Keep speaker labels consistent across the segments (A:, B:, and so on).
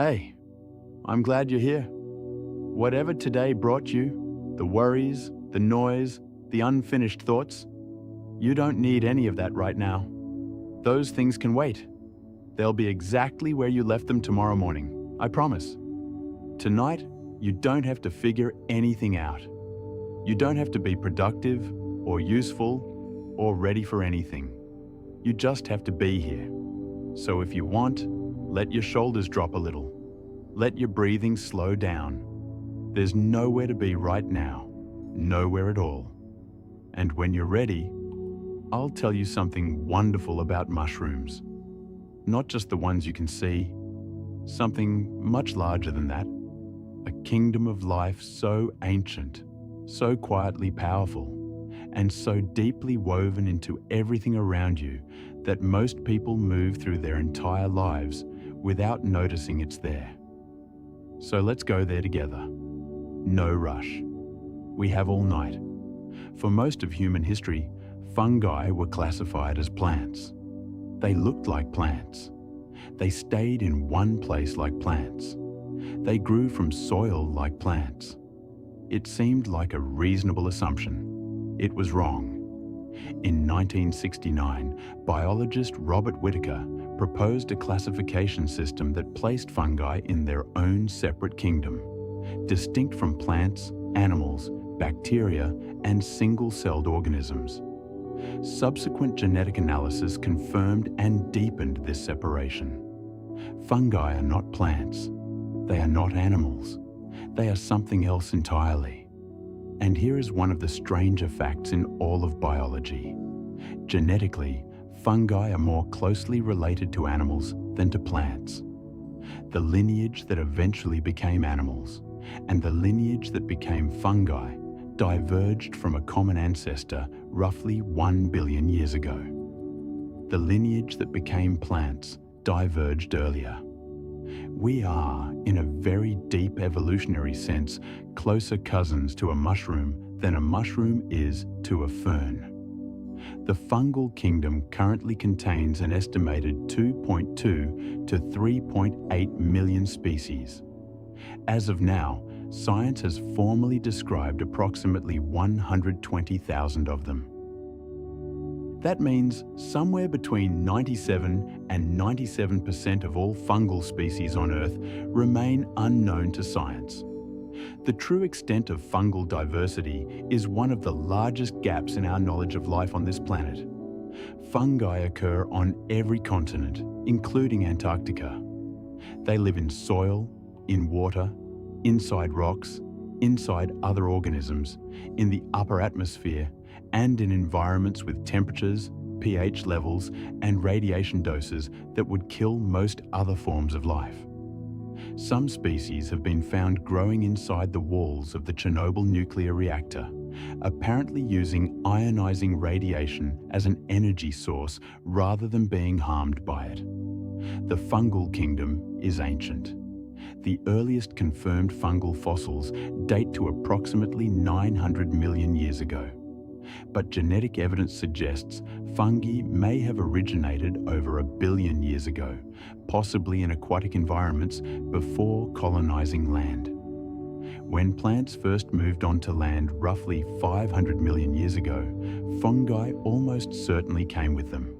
A: Hey, I'm glad you're here. Whatever today brought you, the worries, the noise, the unfinished thoughts, you don't need any of that right now. Those things can wait. They'll be exactly where you left them tomorrow morning, I promise. Tonight, you don't have to figure anything out. You don't have to be productive or useful or ready for anything. You just have to be here. So if you want, let your shoulders drop a little. Let your breathing slow down. There's nowhere to be right now, nowhere at all. And when you're ready, I'll tell you something wonderful about mushrooms. Not just the ones you can see, something much larger than that. A kingdom of life so ancient, so quietly powerful, and so deeply woven into everything around you that most people move through their entire lives without noticing it's there. So let's go there together. No rush. We have all night. For most of human history, fungi were classified as plants. They looked like plants. They stayed in one place like plants. They grew from soil like plants. It seemed like a reasonable assumption. It was wrong. In 1969, biologist Robert Whittaker proposed a classification system that placed fungi in their own separate kingdom, distinct from plants, animals, bacteria, and single-celled organisms. Subsequent genetic analysis confirmed and deepened this separation. Fungi are not plants. They are not animals. They are something else entirely. And here is one of the stranger facts in all of biology. Genetically, fungi are more closely related to animals than to plants. The lineage that eventually became animals and the lineage that became fungi diverged from a common ancestor roughly 1 billion years ago. The lineage that became plants diverged earlier. We are, in a very deep evolutionary sense, closer cousins to a mushroom than a mushroom is to a fern. The fungal kingdom currently contains an estimated 2.2 to 3.8 million species. As of now, science has formally described approximately 120,000 of them. That means somewhere between 97 and 97% of all fungal species on Earth remain unknown to science. The true extent of fungal diversity is one of the largest gaps in our knowledge of life on this planet. Fungi occur on every continent, including Antarctica. They live in soil, in water, inside rocks, inside other organisms, in the upper atmosphere, and in environments with temperatures, pH levels, and radiation doses that would kill most other forms of life. Some species have been found growing inside the walls of the Chernobyl nuclear reactor, apparently using ionizing radiation as an energy source rather than being harmed by it. The fungal kingdom is ancient. The earliest confirmed fungal fossils date to approximately 900 million years ago. But genetic evidence suggests fungi may have originated over 1 billion years ago, possibly in aquatic environments before colonizing land. When plants first moved onto land roughly 500 million years ago, fungi almost certainly came with them.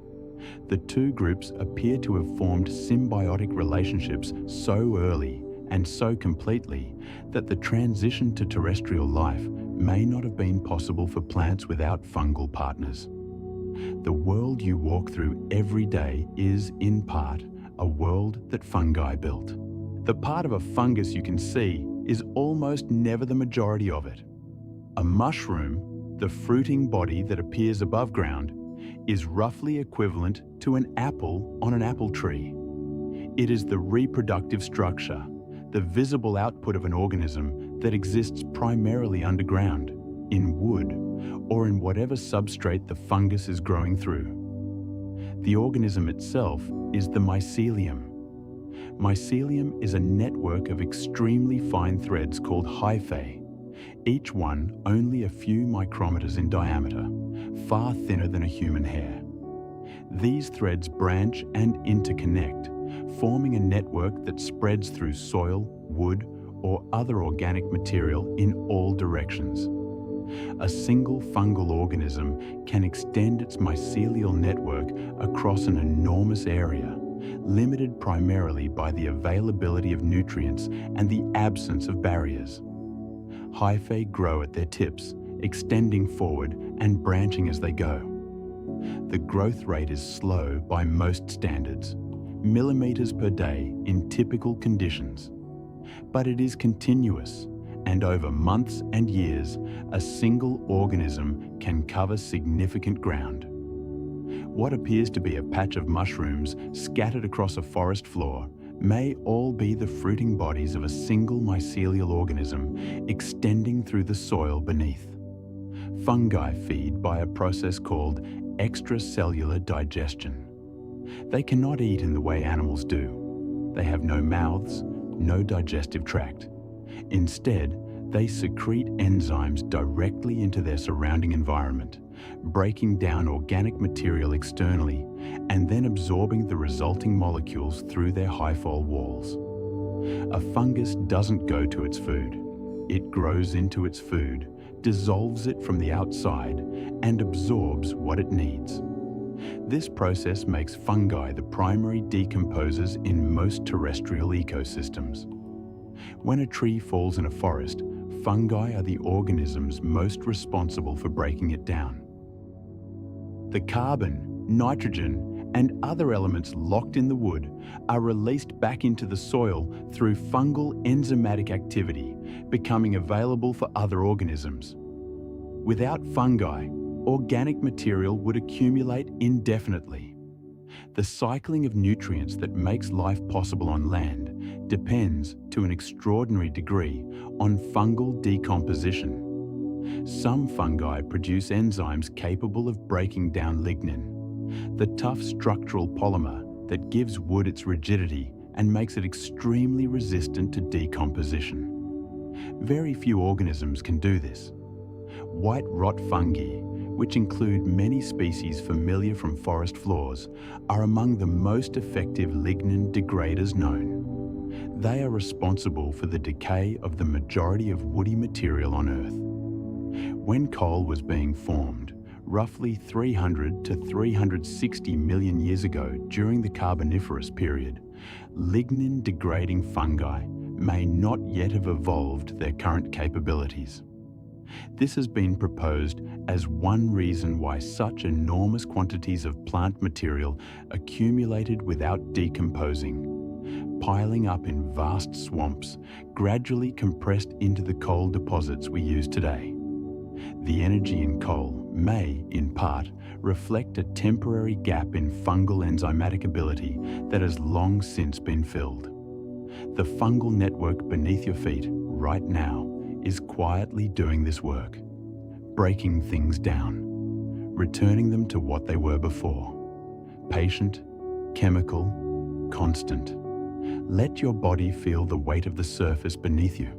A: The two groups appear to have formed symbiotic relationships so early and so completely that the transition to terrestrial life may not have been possible for plants without fungal partners. The world you walk through every day is, in part, a world that fungi built. The part of a fungus you can see is almost never the majority of it. A mushroom, the fruiting body that appears above ground, is roughly equivalent to an apple on an apple tree. It is the reproductive structure, the visible output of an organism that exists primarily underground, in wood, or in whatever substrate the fungus is growing through. The organism itself is the mycelium. Mycelium is a network of extremely fine threads called hyphae, each one only a few micrometers in diameter, far thinner than a human hair. These threads branch and interconnect, forming a network that spreads through soil, wood, or other organic material in all directions. A single fungal organism can extend its mycelial network across an enormous area, limited primarily by the availability of nutrients and the absence of barriers. Hyphae grow at their tips, extending forward and branching as they go. The growth rate is slow by most standards, millimeters per day in typical conditions. But it is continuous, and over months and years, a single organism can cover significant ground. What appears to be a patch of mushrooms scattered across a forest floor may all be the fruiting bodies of a single mycelial organism extending through the soil beneath. Fungi feed by a process called extracellular digestion. They cannot eat in the way animals do. They have no mouths, no digestive tract. Instead, they secrete enzymes directly into their surrounding environment, breaking down organic material externally and then absorbing the resulting molecules through their hyphal walls. A fungus doesn't go to its food. It grows into its food, dissolves it from the outside, and absorbs what it needs. This process makes fungi the primary decomposers in most terrestrial ecosystems. When a tree falls in a forest, fungi are the organisms most responsible for breaking it down. The carbon, nitrogen, and other elements locked in the wood are released back into the soil through fungal enzymatic activity, becoming available for other organisms. Without fungi, organic material would accumulate indefinitely. The cycling of nutrients that makes life possible on land depends, to an extraordinary degree, on fungal decomposition. Some fungi produce enzymes capable of breaking down lignin, the tough structural polymer that gives wood its rigidity and makes it extremely resistant to decomposition. Very few organisms can do this. White rot fungi, which include many species familiar from forest floors, are among the most effective lignin degraders known. They are responsible for the decay of the majority of woody material on Earth. When coal was being formed, roughly 300 to 360 million years ago during the Carboniferous period, lignin-degrading fungi may not yet have evolved their current capabilities. This has been proposed as one reason why such enormous quantities of plant material accumulated without decomposing, piling up in vast swamps, gradually compressed into the coal deposits we use today. The energy in coal may, in part, reflect a temporary gap in fungal enzymatic ability that has long since been filled. The fungal network beneath your feet right now is quietly doing this work, breaking things down, returning them to what they were before. Patient, chemical, constant. Let your body feel the weight of the surface beneath you.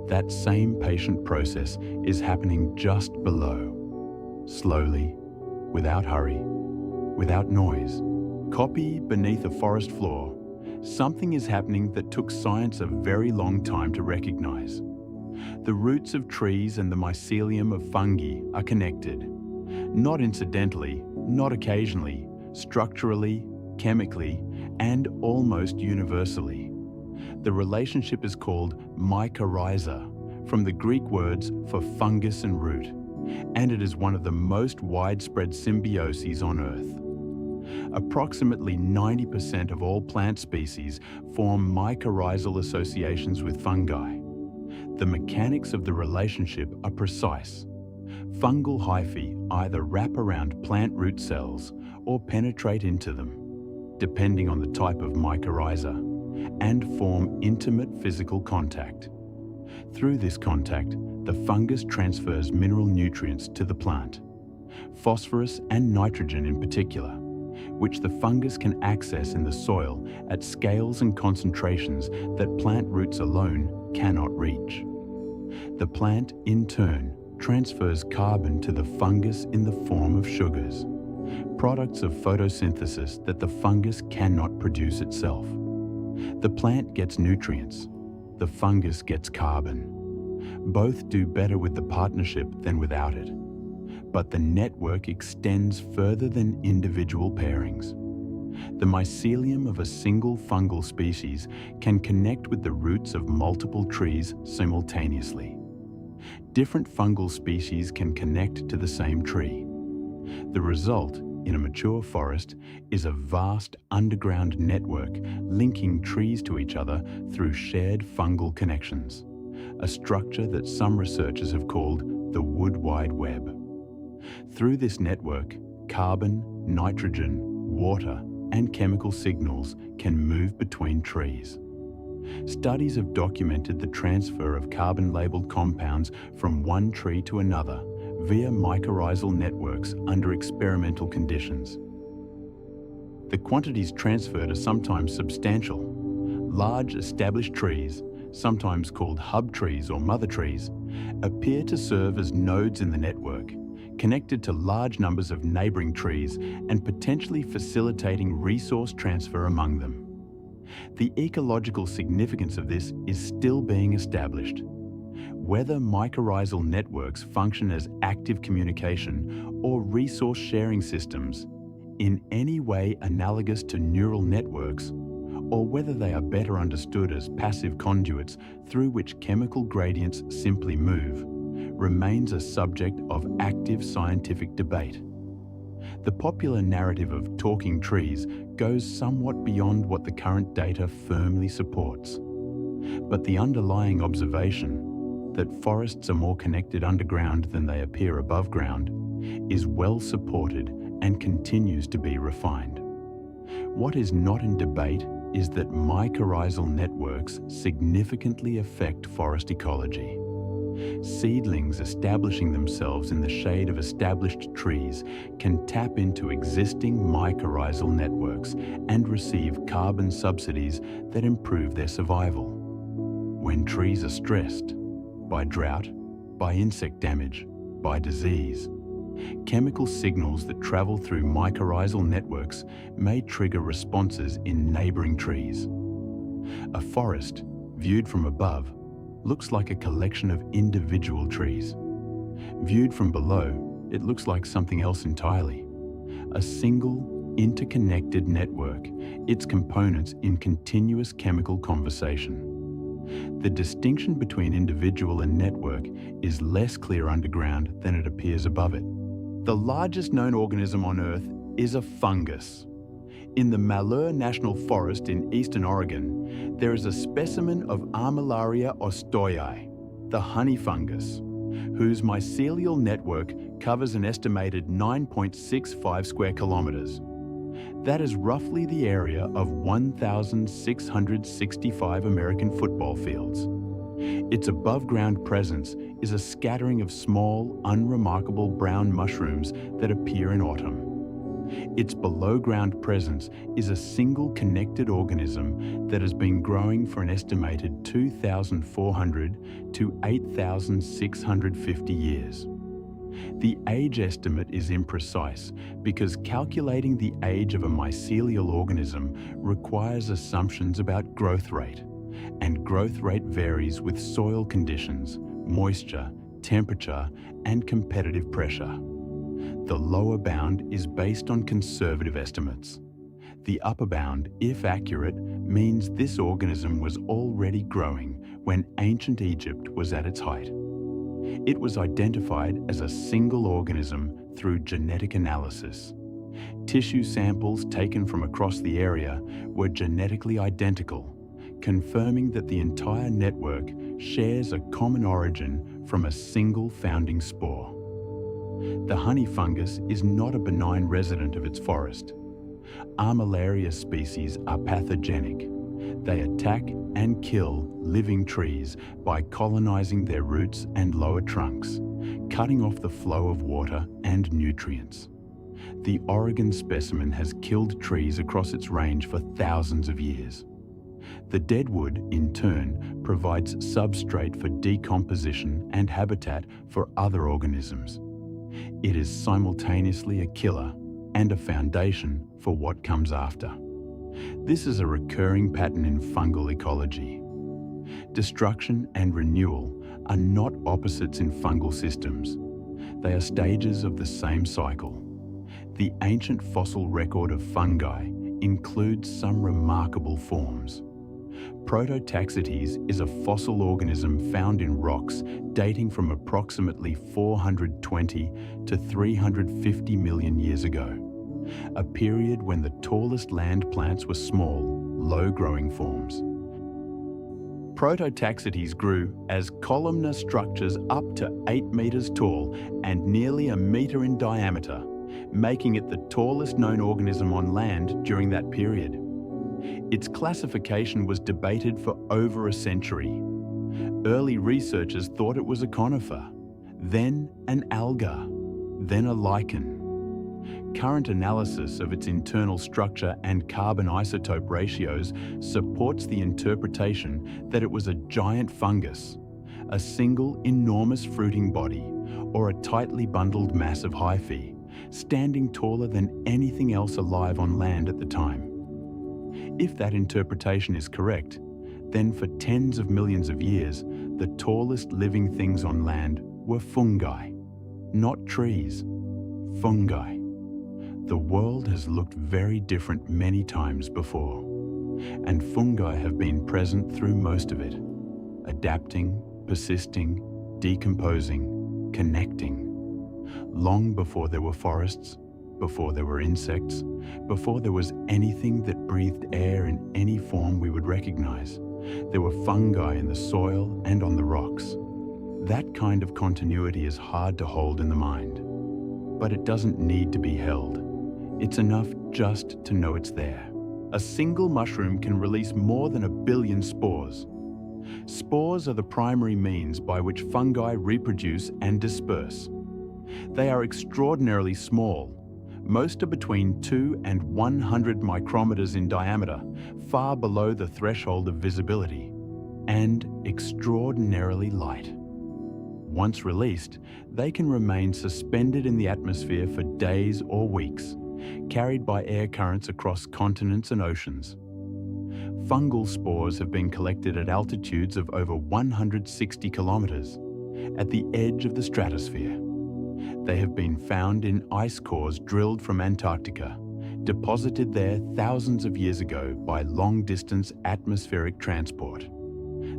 A: That same patient process is happening just below, slowly, without hurry, without noise. Copy beneath a forest floor, something is happening that took science a very long time to recognize. The roots of trees and the mycelium of fungi are connected, not incidentally, not occasionally, structurally, chemically, and almost universally. The relationship is called mycorrhiza, from the Greek words for fungus and root, and it is one of the most widespread symbioses on Earth. Approximately 90% of all plant species form mycorrhizal associations with fungi. The mechanics of the relationship are precise. Fungal hyphae either wrap around plant root cells or penetrate into them, depending on the type of mycorrhiza, and form intimate physical contact. Through this contact, the fungus transfers mineral nutrients to the plant, phosphorus and nitrogen in particular, which the fungus can access in the soil at scales and concentrations that plant roots alone cannot reach. The plant, in turn, transfers carbon to the fungus in the form of sugars. products of photosynthesis that the fungus cannot produce itself. The plant gets nutrients, the fungus gets carbon. Both do better with the partnership than without it. But the network extends further than individual pairings. The mycelium of a single fungal species can connect with the roots of multiple trees simultaneously. Different fungal species can connect to the same tree. The result, in a mature forest, is a vast underground network linking trees to each other through shared fungal connections, a structure that some researchers have called the Wood Wide Web. Through this network, carbon, nitrogen, water, and chemical signals can move between trees. Studies have documented the transfer of carbon-labeled compounds from one tree to another via mycorrhizal networks under experimental conditions. The quantities transferred are sometimes substantial. Large established trees, sometimes called hub trees or mother trees, appear to serve as nodes in the network, connected to large numbers of neighboring trees and potentially facilitating resource transfer among them. The ecological significance of this is still being established. Whether mycorrhizal networks function as active communication or resource sharing systems, in any way analogous to neural networks, or whether they are better understood as passive conduits through which chemical gradients simply move, remains a subject of active scientific debate. The popular narrative of talking trees goes somewhat beyond what the current data firmly supports. But the underlying observation, that forests are more connected underground than they appear above ground, is well supported and continues to be refined. What is not in debate is that mycorrhizal networks significantly affect forest ecology. Seedlings establishing themselves in the shade of established trees can tap into existing mycorrhizal networks and receive carbon subsidies that improve their survival. When trees are stressed, by drought, by insect damage, by disease, chemical signals that travel through mycorrhizal networks may trigger responses in neighboring trees. A forest, viewed from above, looks like a collection of individual trees. Viewed from below, it looks like something else entirely. A single, interconnected network, its components in continuous chemical conversation. The distinction between individual and network is less clear underground than it appears above it. The largest known organism on Earth is a fungus. In the Malheur National Forest in eastern Oregon, there is a specimen of Armillaria ostoyi, the honey fungus, whose mycelial network covers an estimated 9.65 square kilometers. That is roughly the area of 1,665 American football fields. Its above-ground presence is a scattering of small, unremarkable brown mushrooms that appear in autumn. Its below-ground presence is a single connected organism that has been growing for an estimated 2,400 to 8,650 years. The age estimate is imprecise because calculating the age of a mycelial organism requires assumptions about growth rate, and growth rate varies with soil conditions, moisture, temperature, and competitive pressure. The lower bound is based on conservative estimates. The upper bound, if accurate, means this organism was already growing when ancient Egypt was at its height. It was identified as a single organism through genetic analysis. Tissue samples taken from across the area were genetically identical, confirming that the entire network shares a common origin from a single founding spore. The honey fungus is not a benign resident of its forest. Armillaria species are pathogenic. They attack and kill living trees by colonizing their roots and lower trunks, cutting off the flow of water and nutrients. The Oregon specimen has killed trees across its range for thousands of years. The dead wood, in turn, provides substrate for decomposition and habitat for other organisms. It is simultaneously a killer and a foundation for what comes after. This is a recurring pattern in fungal ecology. Destruction and renewal are not opposites in fungal systems. They are stages of the same cycle. The ancient fossil record of fungi includes some remarkable forms. Prototaxites is a fossil organism found in rocks dating from approximately 420 to 350 million years ago, a period when the tallest land plants were small, low-growing forms. Prototaxites grew as columnar structures up to 8 meters tall and nearly a meter in diameter, making it the tallest known organism on land during that period. Its classification was debated for over a century. Early researchers thought it was a conifer, then an alga, then a lichen. Current analysis of its internal structure and carbon isotope ratios supports the interpretation that it was a giant fungus, a single enormous fruiting body, or a tightly bundled mass of hyphae, standing taller than anything else alive on land at the time. If that interpretation is correct, then for tens of millions of years, the tallest living things on land were fungi, not trees, fungi. The world has looked very different many times before, and fungi have been present through most of it, adapting, persisting, decomposing, connecting. Long before there were forests, before there were insects, before there was anything that breathed air in any form we would recognize, there were fungi in the soil and on the rocks. That kind of continuity is hard to hold in the mind, but it doesn't need to be held. It's enough just to know it's there. A single mushroom can release more than 1 billion spores. Spores are the primary means by which fungi reproduce and disperse. They are extraordinarily small. Most are between 2 and 100 micrometers in diameter, far below the threshold of visibility, and extraordinarily light. Once released, they can remain suspended in the atmosphere for days or weeks, carried by air currents across continents and oceans. Fungal spores have been collected at altitudes of over 160 kilometers, at the edge of the stratosphere. They have been found in ice cores drilled from Antarctica, deposited there thousands of years ago by long-distance atmospheric transport.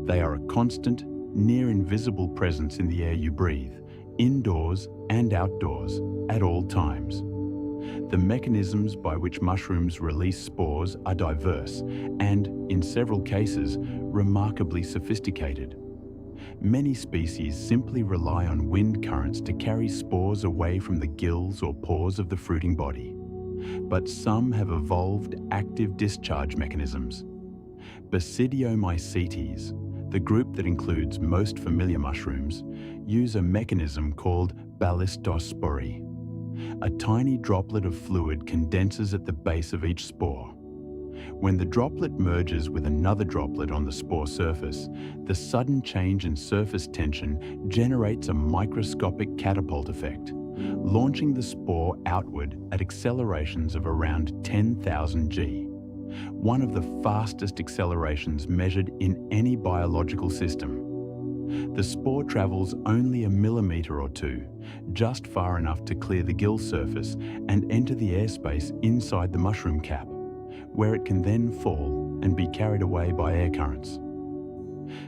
A: They are a constant, near-invisible presence in the air you breathe, indoors and outdoors, at all times. The mechanisms by which mushrooms release spores are diverse and, in several cases, remarkably sophisticated. Many species simply rely on wind currents to carry spores away from the gills or pores of the fruiting body. But some have evolved active discharge mechanisms. Basidiomycetes, the group that includes most familiar mushrooms, use a mechanism called ballistospory. A tiny droplet of fluid condenses at the base of each spore. When the droplet merges with another droplet on the spore surface, the sudden change in surface tension generates a microscopic catapult effect, launching the spore outward at accelerations of around 10,000 g, one of the fastest accelerations measured in any biological system. The spore travels only a millimeter or two, just far enough to clear the gill surface and enter the airspace inside the mushroom cap, where it can then fall and be carried away by air currents.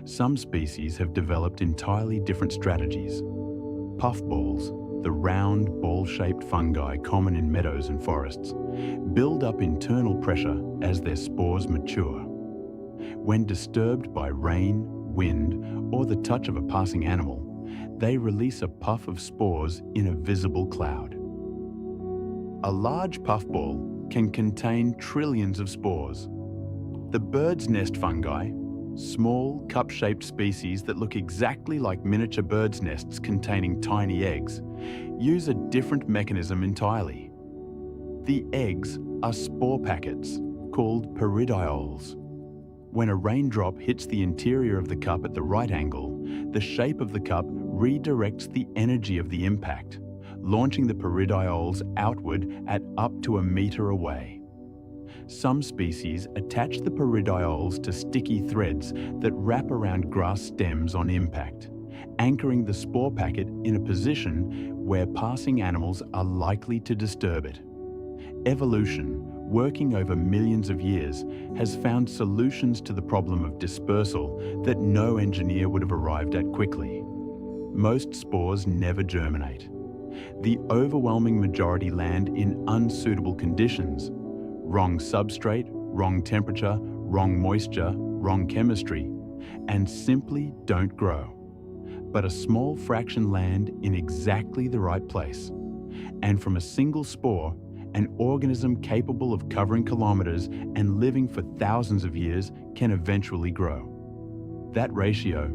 A: Some species have developed entirely different strategies. Puffballs, the round, ball-shaped fungi common in meadows and forests, build up internal pressure as their spores mature. When disturbed by rain, wind, or the touch of a passing animal, they release a puff of spores in a visible cloud. A large puffball can contain trillions of spores. The bird's nest fungi, small cup-shaped species that look exactly like miniature birds' nests containing tiny eggs, use a different mechanism entirely. The eggs are spore packets called peridioles. When a raindrop hits the interior of the cup at the right angle, the shape of the cup redirects the energy of the impact, launching the peridioles outward at up to a meter away. Some species attach the peridioles to sticky threads that wrap around grass stems on impact, anchoring the spore packet in a position where passing animals are likely to disturb it. Evolution, working over millions of years, has found solutions to the problem of dispersal that no engineer would have arrived at quickly. Most spores never germinate. The overwhelming majority land in unsuitable conditions. Wrong substrate, wrong temperature, wrong moisture, wrong chemistry, and simply don't grow. But a small fraction land in exactly the right place. And from a single spore, an organism capable of covering kilometers and living for thousands of years can eventually grow. That ratio,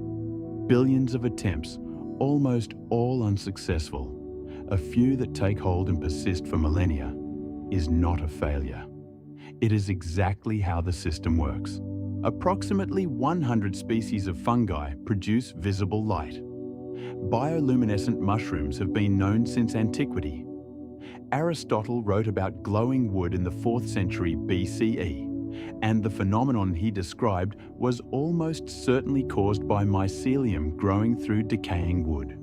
A: billions of attempts, almost all unsuccessful, a few that take hold and persist for millennia, is not a failure. It is exactly how the system works. Approximately 100 species of fungi produce visible light. Bioluminescent mushrooms have been known since antiquity. Aristotle wrote about glowing wood in the 4th century BCE, and the phenomenon he described was almost certainly caused by mycelium growing through decaying wood.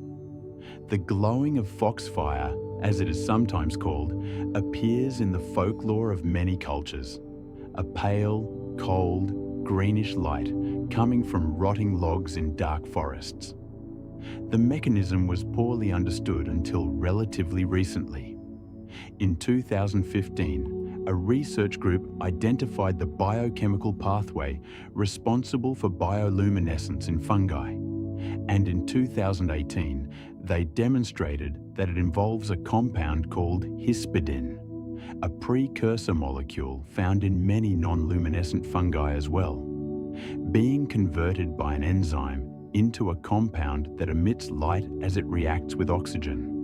A: The glowing of foxfire, as it is sometimes called, appears in the folklore of many cultures. A pale, cold, greenish light coming from rotting logs in dark forests. The mechanism was poorly understood until relatively recently. In 2015, a research group identified the biochemical pathway responsible for bioluminescence in fungi, and in 2018, they demonstrated that it involves a compound called hispidin, a precursor molecule found in many non-luminescent fungi as well, being converted by an enzyme into a compound that emits light as it reacts with oxygen.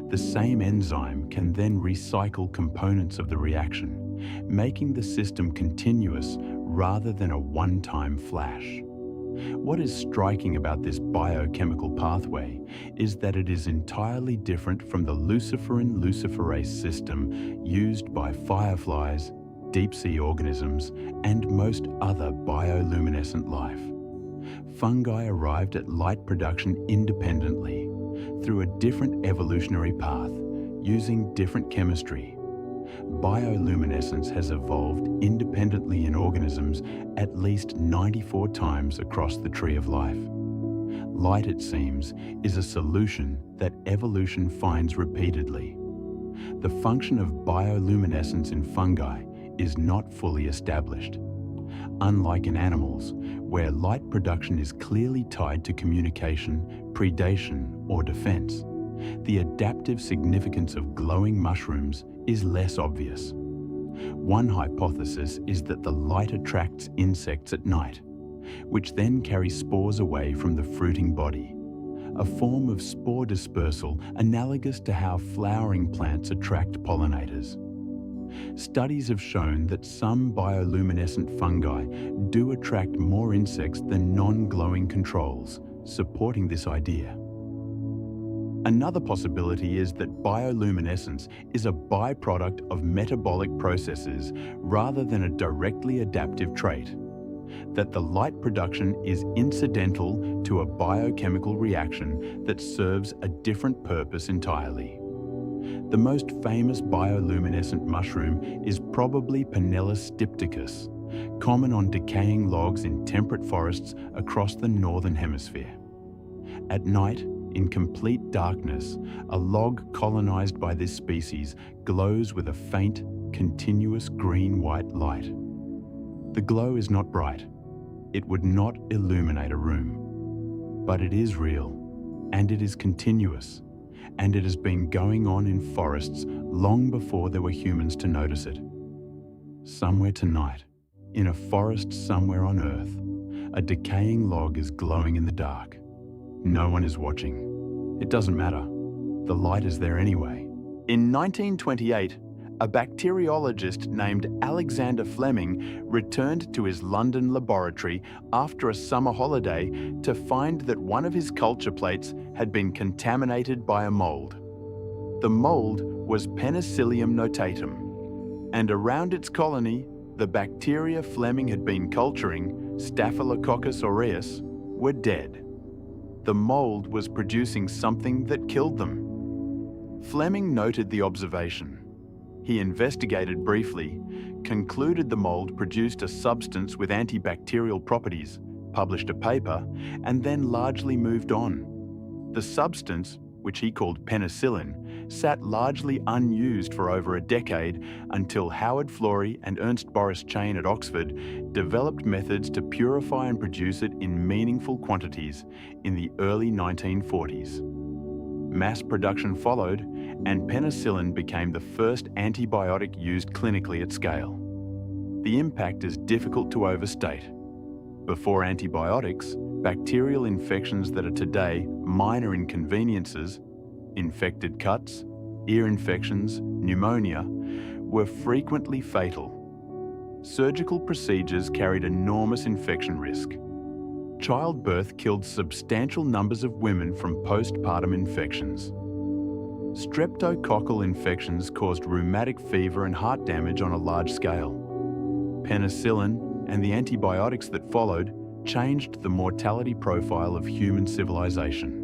A: The same enzyme can then recycle components of the reaction, making the system continuous rather than a one-time flash. What is striking about this biochemical pathway is that it is entirely different from the luciferin-luciferase system used by fireflies, deep-sea organisms, and most other bioluminescent life. Fungi arrived at light production independently, through a different evolutionary path, using different chemistry. Bioluminescence has evolved independently in organisms at least 94 times across the tree of life. Light, it seems, is a solution that evolution finds repeatedly. The function of bioluminescence in fungi is not fully established. Unlike in animals, where light production is clearly tied to communication, predation, or defense, the adaptive significance of glowing mushrooms is less obvious. One hypothesis is that the light attracts insects at night, which then carry spores away from the fruiting body, a form of spore dispersal analogous to how flowering plants attract pollinators. Studies have shown that some bioluminescent fungi do attract more insects than non-glowing controls, supporting this idea. Another possibility is that bioluminescence is a byproduct of metabolic processes rather than a directly adaptive trait, that the light production is incidental to a biochemical reaction that serves a different purpose entirely. The most famous bioluminescent mushroom is probably Pinellus stypticus, common on decaying logs in temperate forests across the northern hemisphere. At night, in complete darkness, a log colonized by this species glows with a faint, continuous green-white light. The glow is not bright. It would not illuminate a room. But it is real, and it is continuous, and it has been going on in forests long before there were humans to notice it. Somewhere tonight, in a forest somewhere on Earth, a decaying log is glowing in the dark. No one is watching. It doesn't matter. The light is there anyway. In 1928, a bacteriologist named Alexander Fleming returned to his London laboratory after a summer holiday to find that one of his culture plates had been contaminated by a mold. The mold was Penicillium notatum, and around its colony, the bacteria Fleming had been culturing, Staphylococcus aureus, were dead. The mold was producing something that killed them. Fleming noted the observation. He investigated briefly, concluded the mold produced a substance with antibacterial properties, published a paper, and then largely moved on. The substance, which he called penicillin, sat largely unused for over a decade until Howard Florey and Ernst Boris Chain at Oxford developed methods to purify and produce it in meaningful quantities in the early 1940s. Mass production followed, and penicillin became the first antibiotic used clinically at scale. The impact is difficult to overstate. Before antibiotics, bacterial infections that are today minor inconveniences, infected cuts, ear infections, pneumonia, were frequently fatal. Surgical procedures carried enormous infection risk. Childbirth killed substantial numbers of women from postpartum infections. Streptococcal infections caused rheumatic fever and heart damage on a large scale. Penicillin and the antibiotics that followed changed the mortality profile of human civilization.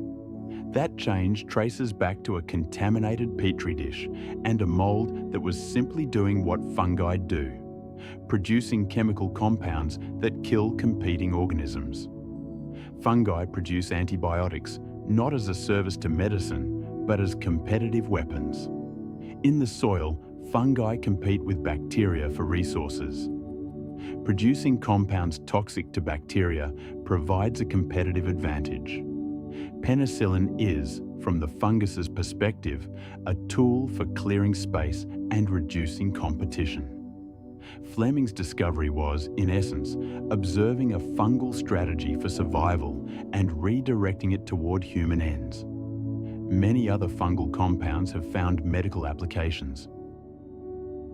A: That change traces back to a contaminated petri dish and a mold that was simply doing what fungi do, producing chemical compounds that kill competing organisms. Fungi produce antibiotics not as a service to medicine, but as competitive weapons. In the soil, fungi compete with bacteria for resources. Producing compounds toxic to bacteria provides a competitive advantage. Penicillin is, from the fungus's perspective, a tool for clearing space and reducing competition. Fleming's discovery was, in essence, observing a fungal strategy for survival and redirecting it toward human ends. Many other fungal compounds have found medical applications.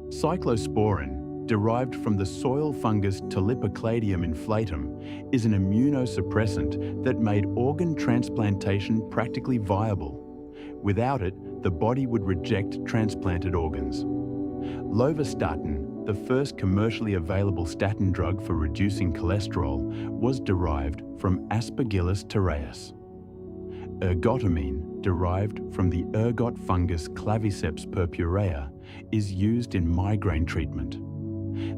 A: Cyclosporin, derived from the soil fungus Tulipocladium inflatum, is an immunosuppressant that made organ transplantation practically viable. Without it, the body would reject transplanted organs. Lovastatin, the first commercially available statin drug for reducing cholesterol, was derived from Aspergillus terraeus. Ergotamine, derived from the ergot fungus Claviceps purpurea, is used in migraine treatment.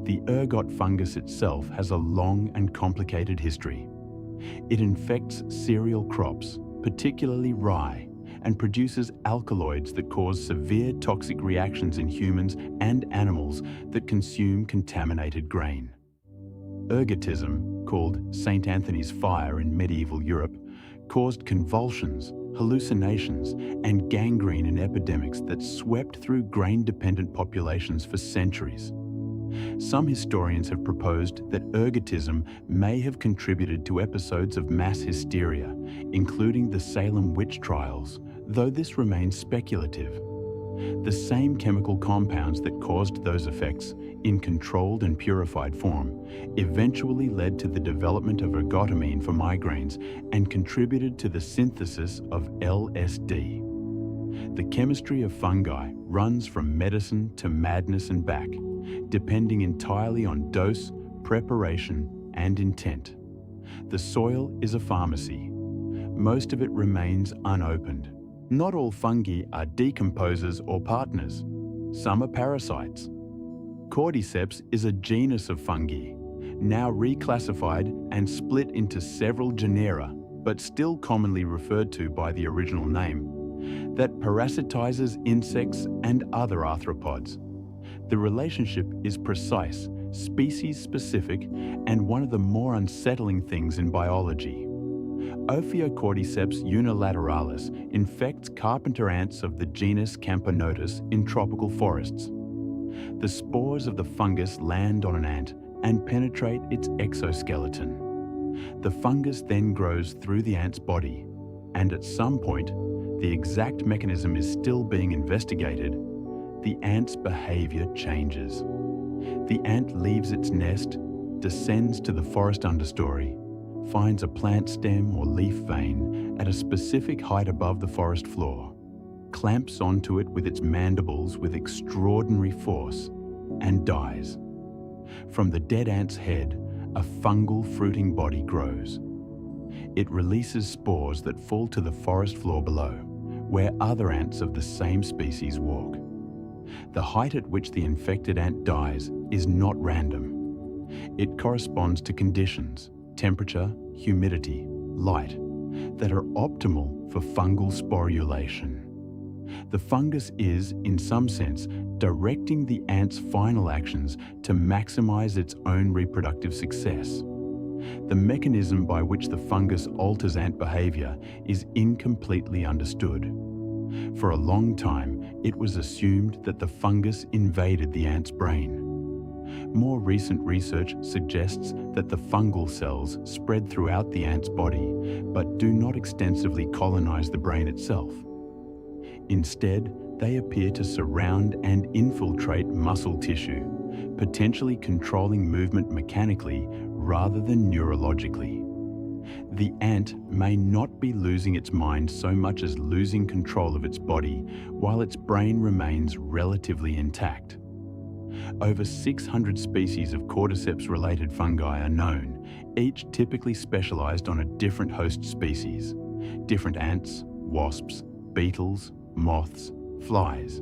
A: The ergot fungus itself has a long and complicated history. It infects cereal crops, particularly rye, and produces alkaloids that cause severe toxic reactions in humans and animals that consume contaminated grain. Ergotism, called St. Anthony's fire in medieval Europe, caused convulsions, hallucinations, and gangrene in epidemics that swept through grain-dependent populations for centuries. Some historians have proposed that ergotism may have contributed to episodes of mass hysteria, including the Salem witch trials, though this remains speculative. The same chemical compounds that caused those effects, in controlled and purified form, eventually led to the development of ergotamine for migraines and contributed to the synthesis of LSD. The chemistry of fungi runs from medicine to madness and back, depending entirely on dose, preparation, and intent. The soil is a pharmacy. Most of it remains unopened. Not all fungi are decomposers or partners. Some are parasites. Cordyceps is a genus of fungi, now reclassified and split into several genera, but still commonly referred to by the original name, that parasitizes insects and other arthropods. The relationship is precise, species-specific, and one of the more unsettling things in biology. Ophiocordyceps unilateralis infects carpenter ants of the genus Camponotus in tropical forests. The spores of the fungus land on an ant and penetrate its exoskeleton. The fungus then grows through the ant's body, and at some point, the exact mechanism is still being investigated, the ant's behavior changes. The ant leaves its nest, descends to the forest understory, finds a plant stem or leaf vein at a specific height above the forest floor, clamps onto it with its mandibles with extraordinary force and dies. From the dead ant's head, a fungal fruiting body grows. It releases spores that fall to the forest floor below, where other ants of the same species walk. The height at which the infected ant dies is not random. It corresponds to conditions, temperature, humidity, light, that are optimal for fungal sporulation. The fungus is, in some sense, directing the ant's final actions to maximize its own reproductive success. The mechanism by which the fungus alters ant behavior is incompletely understood. For a long time, it was assumed that the fungus invaded the ant's brain. More recent research suggests that the fungal cells spread throughout the ant's body, but do not extensively colonize the brain itself. Instead, they appear to surround and infiltrate muscle tissue, potentially controlling movement mechanically rather than neurologically. The ant may not be losing its mind so much as losing control of its body, while its brain remains relatively intact. Over 600 species of cordyceps-related fungi are known, each typically specialized on a different host species: different ants, wasps, beetles, moths, flies.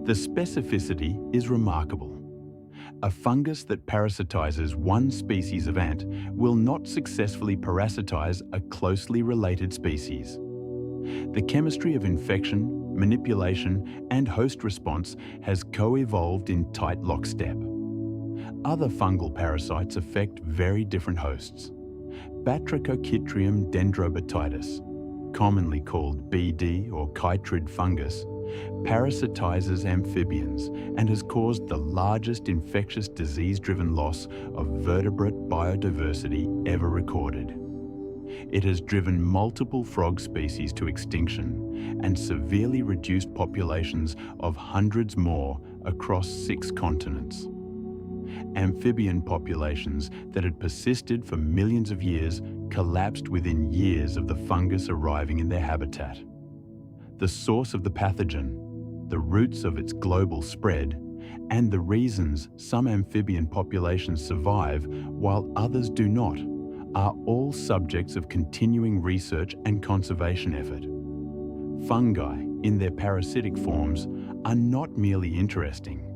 A: The specificity is remarkable. A fungus that parasitizes one species of ant will not successfully parasitize a closely related species. The chemistry of infection, manipulation, and host response has co-evolved in tight lockstep. Other fungal parasites affect very different hosts. Batrachochytrium dendrobatitis, commonly called BD or chytrid fungus, parasitizes amphibians and has caused the largest infectious disease-driven loss of vertebrate biodiversity ever recorded. It has driven multiple frog species to extinction and severely reduced populations of hundreds more across 6 continents. Amphibian populations that had persisted for millions of years collapsed within years of the fungus arriving in their habitat. The source of the pathogen, the roots of its global spread, and the reasons some amphibian populations survive while others do not are all subjects of continuing research and conservation effort. Fungi, in their parasitic forms, are not merely interesting.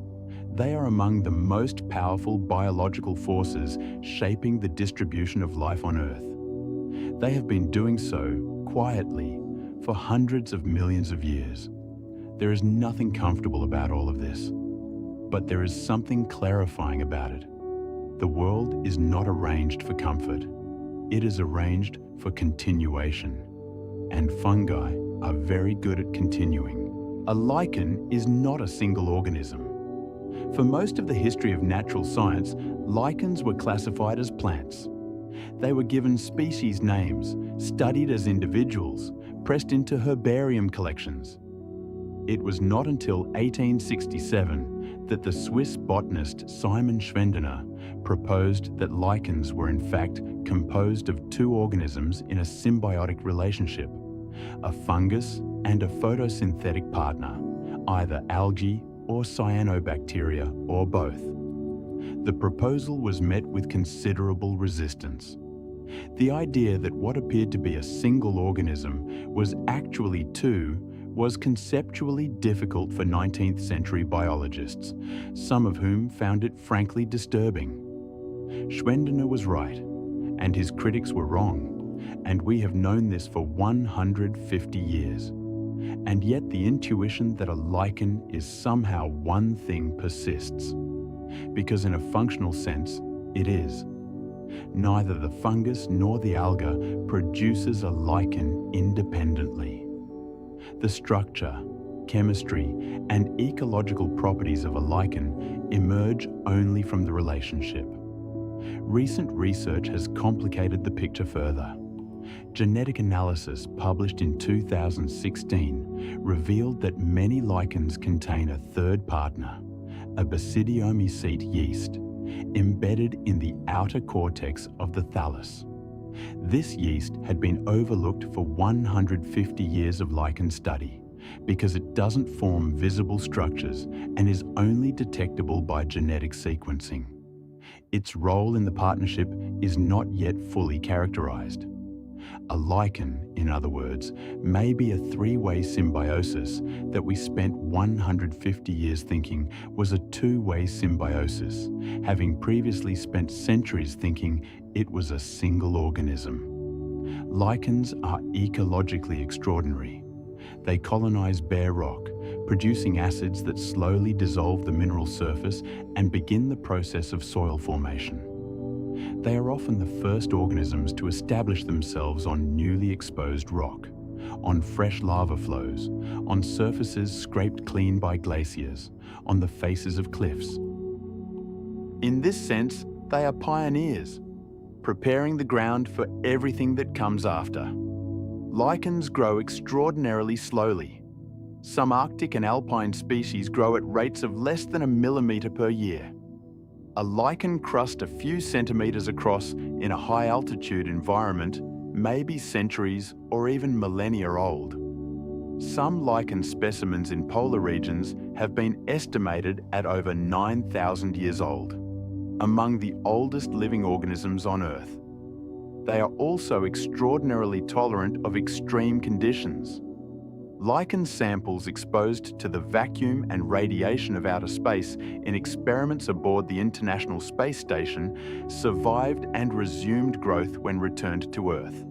A: They are among the most powerful biological forces shaping the distribution of life on Earth. They have been doing so quietly for hundreds of millions of years. There is nothing comfortable about all of this, but there is something clarifying about it. The world is not arranged for comfort. It is arranged for continuation, and fungi are very good at continuing. A lichen is not a single organism. For most of the history of natural science, lichens were classified as plants. They were given species names, studied as individuals, pressed into herbarium collections. It was not until 1867 that the Swiss botanist Simon Schwendener proposed that lichens were in fact composed of 2 organisms in a symbiotic relationship, a fungus and a photosynthetic partner, either algae or cyanobacteria or both. The proposal was met with considerable resistance. The idea that what appeared to be a single organism was actually 2 was conceptually difficult for 19th century biologists, some of whom found it frankly disturbing. Schwendener was right, and his critics were wrong, and we have known this for 150 years. And yet the intuition that a lichen is somehow one thing persists, because in a functional sense, it is. Neither the fungus nor the alga produces a lichen independently. The structure, chemistry, and ecological properties of a lichen emerge only from the relationship. Recent research has complicated the picture further. Genetic analysis published in 2016 revealed that many lichens contain a third partner, a basidiomycete yeast, embedded in the outer cortex of the thallus. This yeast had been overlooked for 150 years of lichen study, because it doesn't form visible structures and is only detectable by genetic sequencing. Its role in the partnership is not yet fully characterized. A lichen, in other words, may be a three-way symbiosis that we spent 150 years thinking was a two-way symbiosis, having previously spent centuries thinking it was a single organism. Lichens are ecologically extraordinary. They colonize bare rock, producing acids that slowly dissolve the mineral surface and begin the process of soil formation. They are often the first organisms to establish themselves on newly exposed rock, on fresh lava flows, on surfaces scraped clean by glaciers, on the faces of cliffs. In this sense, they are pioneers, preparing the ground for everything that comes after. Lichens grow extraordinarily slowly. Some Arctic and alpine species grow at rates of less than a millimetre per year. A lichen crust a few centimetres across in a high-altitude environment may be centuries or even millennia old. Some lichen specimens in polar regions have been estimated at over 9,000 years old, among the oldest living organisms on Earth. They are also extraordinarily tolerant of extreme conditions. Lichen samples exposed to the vacuum and radiation of outer space in experiments aboard the International Space Station survived and resumed growth when returned to Earth.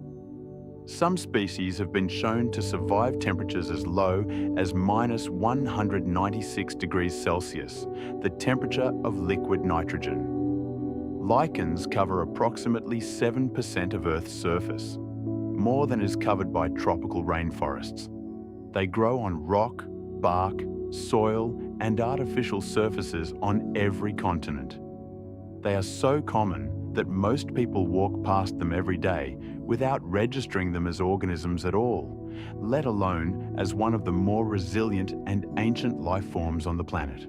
A: Some species have been shown to survive temperatures as low as -196 degrees Celsius, the temperature of liquid nitrogen. Lichens cover approximately 7% of Earth's surface, more than is covered by tropical rainforests. They grow on rock, bark, soil, and artificial surfaces on every continent. They are so common that most people walk past them every day without registering them as organisms at all, let alone as one of the more resilient and ancient life forms on the planet.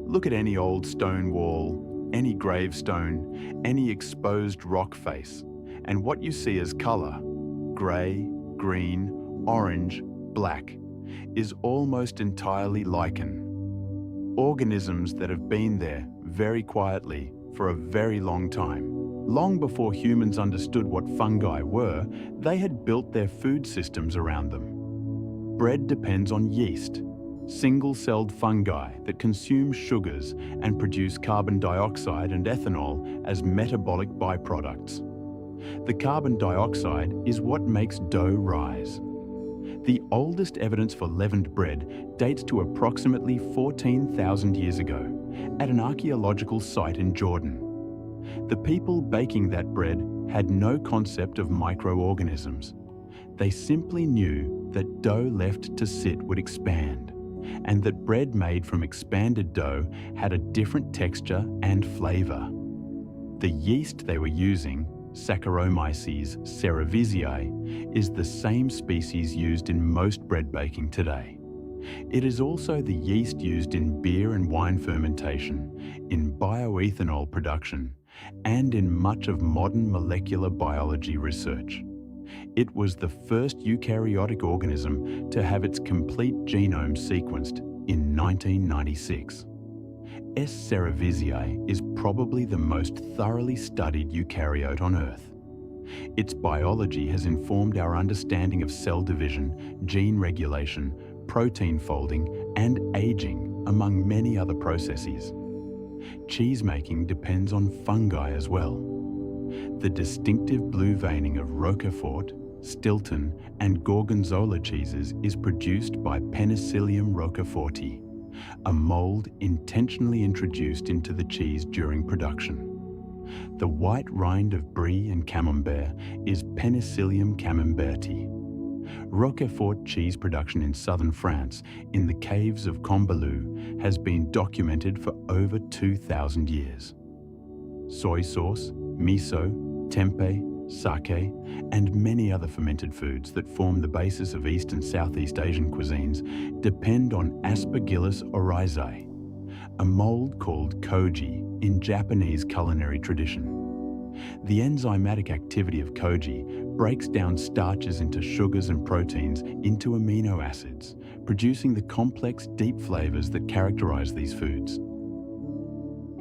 A: Look at any old stone wall, any gravestone, any exposed rock face, and what you see as colour, grey, green, orange, black, is almost entirely lichen. Organisms that have been there very quietly for a very long time. Long before humans understood what fungi were, they had built their food systems around them. Bread depends on yeast, single-celled fungi that consume sugars and produce carbon dioxide and ethanol as metabolic byproducts. The carbon dioxide is what makes dough rise. The oldest evidence for leavened bread dates to approximately 14,000 years ago at an archaeological site in Jordan. The people baking that bread had no concept of microorganisms. They simply knew that dough left to sit would expand, and that bread made from expanded dough had a different texture and flavour. The yeast they were using, Saccharomyces cerevisiae, is the same species used in most bread baking today. It is also the yeast used in beer and wine fermentation, in bioethanol production, and in much of modern molecular biology research. It was the first eukaryotic organism to have its complete genome sequenced in 1996. S. cerevisiae is probably the most thoroughly studied eukaryote on Earth. Its biology has informed our understanding of cell division, gene regulation, protein folding, and aging, among many other processes. Cheese making depends on fungi as well. The distinctive blue veining of Roquefort, Stilton, and Gorgonzola cheeses is produced by Penicillium roqueforti, a mold intentionally introduced into the cheese during production. The white rind of brie and camembert is Penicillium camemberti. Roquefort cheese production in southern France, in the caves of Combalou, has been documented for over 2,000 years. Soy sauce, miso, tempeh, sake, and many other fermented foods that form the basis of East and Southeast Asian cuisines depend on Aspergillus oryzae, a mold called koji in Japanese culinary tradition. The enzymatic activity of koji breaks down starches into sugars and proteins into amino acids, producing the complex, deep flavors that characterize these foods.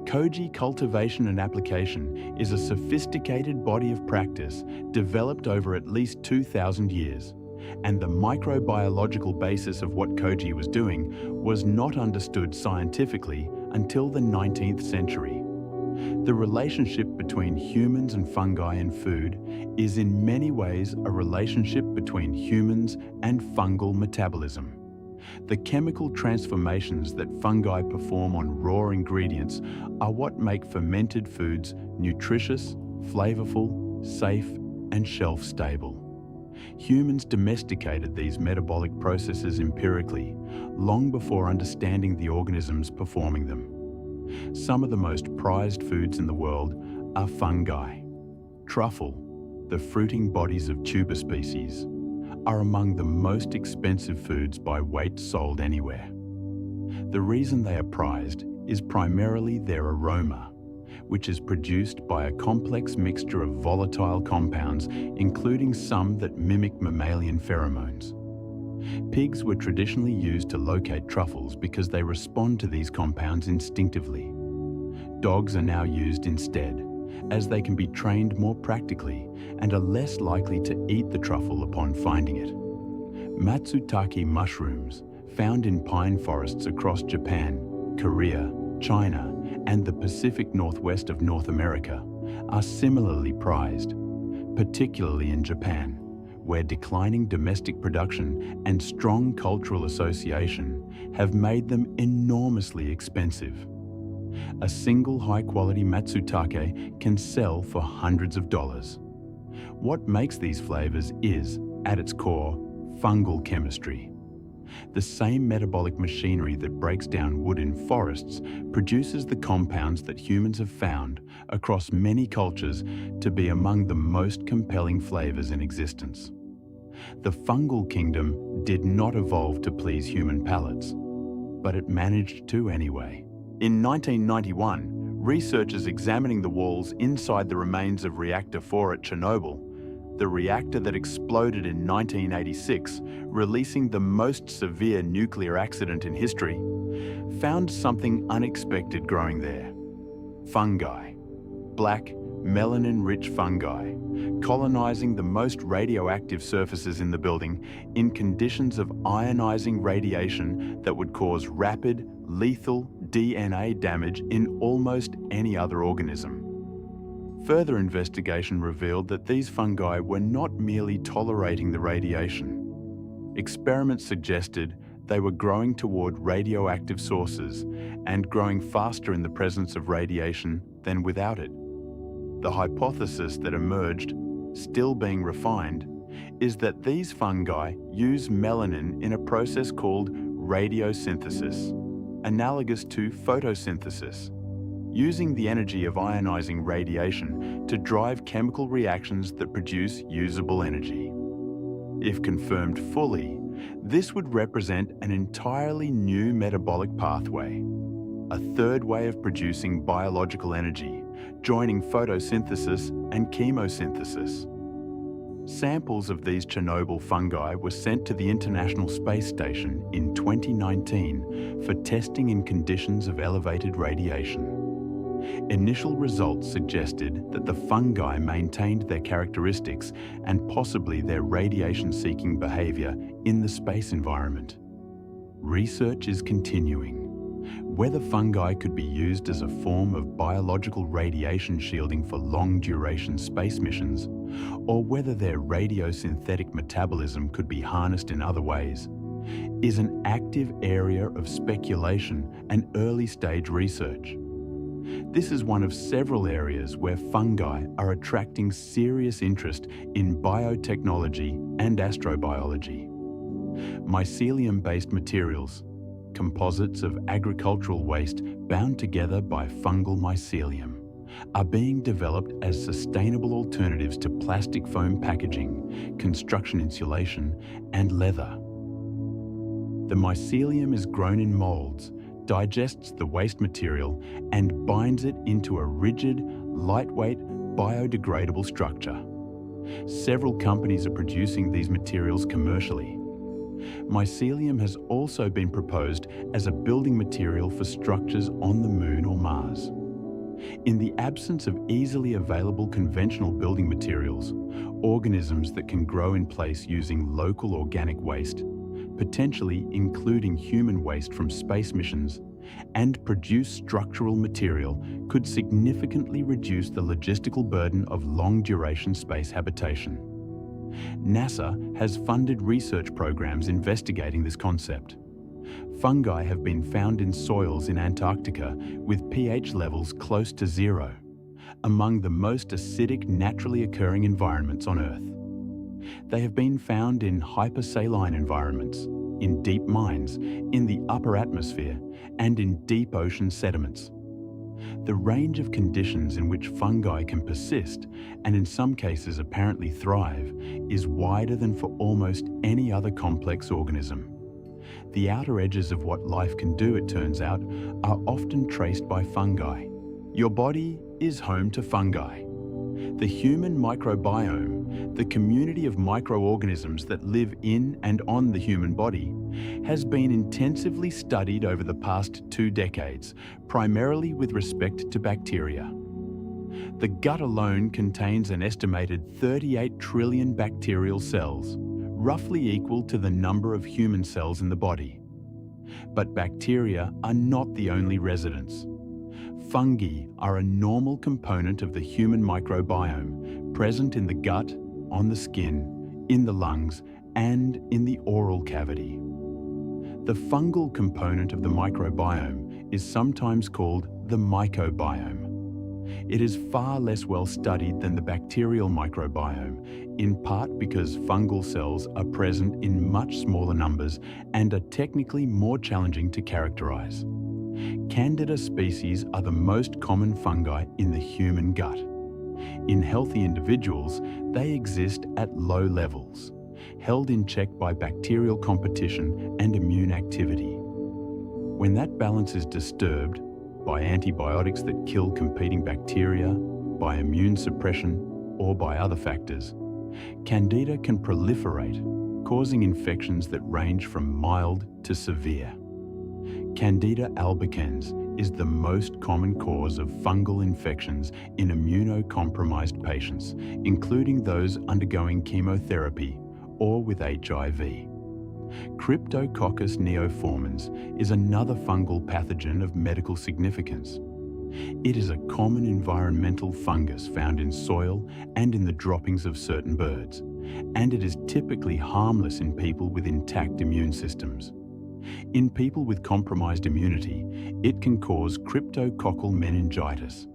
A: Koji cultivation and application is a sophisticated body of practice developed over at least 2,000 years, and the microbiological basis of what koji was doing was not understood scientifically until the 19th century. The relationship between humans and fungi in food is in many ways a relationship between humans and fungal metabolism. The chemical transformations that fungi perform on raw ingredients are what make fermented foods nutritious, flavorful, safe, and shelf-stable. Humans domesticated these metabolic processes empirically, long before understanding the organisms performing them. Some of the most prized foods in the world are fungi. Truffle, the fruiting bodies of tuber species, are among the most expensive foods by weight sold anywhere. The reason they are prized is primarily their aroma, which is produced by a complex mixture of volatile compounds, including some that mimic mammalian pheromones. Pigs were traditionally used to locate truffles because they respond to these compounds instinctively. Dogs are now used instead, as they can be trained more practically and are less likely to eat the truffle upon finding it. Matsutake mushrooms, found in pine forests across Japan, Korea, China, and the Pacific Northwest of North America, are similarly prized, particularly in Japan, where declining domestic production and strong cultural association have made them enormously expensive. A single high-quality matsutake can sell for hundreds of dollars. What makes these flavors is, at its core, fungal chemistry. The same metabolic machinery that breaks down wood in forests produces the compounds that humans have found across many cultures to be among the most compelling flavors in existence. The fungal kingdom did not evolve to please human palates, but it managed to anyway. In 1991, researchers examining the walls inside the remains of Reactor 4 at Chernobyl, the reactor that exploded in 1986, releasing the most severe nuclear accident in history, found something unexpected growing there. Fungi. Black, melanin-rich fungi, colonizing the most radioactive surfaces in the building in conditions of ionizing radiation that would cause rapid, lethal DNA damage in almost any other organism. Further investigation revealed that these fungi were not merely tolerating the radiation. Experiments suggested they were growing toward radioactive sources and growing faster in the presence of radiation than without it. The hypothesis that emerged, still being refined, is that these fungi use melanin in a process called radiosynthesis, analogous to photosynthesis, using the energy of ionizing radiation to drive chemical reactions that produce usable energy. If confirmed fully, this would represent an entirely new metabolic pathway, a third way of producing biological energy, joining photosynthesis and chemosynthesis. Samples of these Chernobyl fungi were sent to the International Space Station in 2019 for testing in conditions of elevated radiation. Initial results suggested that the fungi maintained their characteristics and possibly their radiation-seeking behavior in the space environment. Research is continuing. Whether fungi could be used as a form of biological radiation shielding for long-duration space missions, or whether their radiosynthetic metabolism could be harnessed in other ways, is an active area of speculation and early-stage research. This is one of several areas where fungi are attracting serious interest in biotechnology and astrobiology. Mycelium-based materials, composites of agricultural waste bound together by fungal mycelium, are being developed as sustainable alternatives to plastic foam packaging, construction insulation, and leather. The mycelium is grown in molds, digests the waste material, and binds it into a rigid, lightweight, biodegradable structure. Several companies are producing these materials commercially. Mycelium has also been proposed as a building material for structures on the Moon or Mars. In the absence of easily available conventional building materials, organisms that can grow in place using local organic waste, potentially including human waste from space missions, and produce structural material could significantly reduce the logistical burden of long-duration space habitation. NASA has funded research programs investigating this concept. Fungi have been found in soils in Antarctica with pH levels close to zero, among the most acidic naturally occurring environments on Earth. They have been found in hypersaline environments, in deep mines, in the upper atmosphere, and in deep ocean sediments. The range of conditions in which fungi can persist, and in some cases apparently thrive, is wider than for almost any other complex organism. The outer edges of what life can do, it turns out, are often traced by fungi. Your body is home to fungi. The human microbiome, the community of microorganisms that live in and on the human body, has been intensively studied over the past 2 decades, primarily with respect to bacteria. The gut alone contains an estimated 38 trillion bacterial cells, roughly equal to the number of human cells in the body. But bacteria are not the only residents. Fungi are a normal component of the human microbiome, present in the gut, on the skin, in the lungs, and in the oral cavity. The fungal component of the microbiome is sometimes called the mycobiome. It is far less well studied than the bacterial microbiome, in part because fungal cells are present in much smaller numbers and are technically more challenging to characterize. Candida species are the most common fungi in the human gut. In healthy individuals, they exist at low levels, held in check by bacterial competition and immune activity. When that balance is disturbed, by antibiotics that kill competing bacteria, by immune suppression, or by other factors, Candida can proliferate, causing infections that range from mild to severe. Candida albicans is the most common cause of fungal infections in immunocompromised patients, including those undergoing chemotherapy or with HIV. Cryptococcus neoformans is another fungal pathogen of medical significance. It is a common environmental fungus found in soil and in the droppings of certain birds, and it is typically harmless in people with intact immune systems. In people with compromised immunity, it can cause cryptococcal meningitis,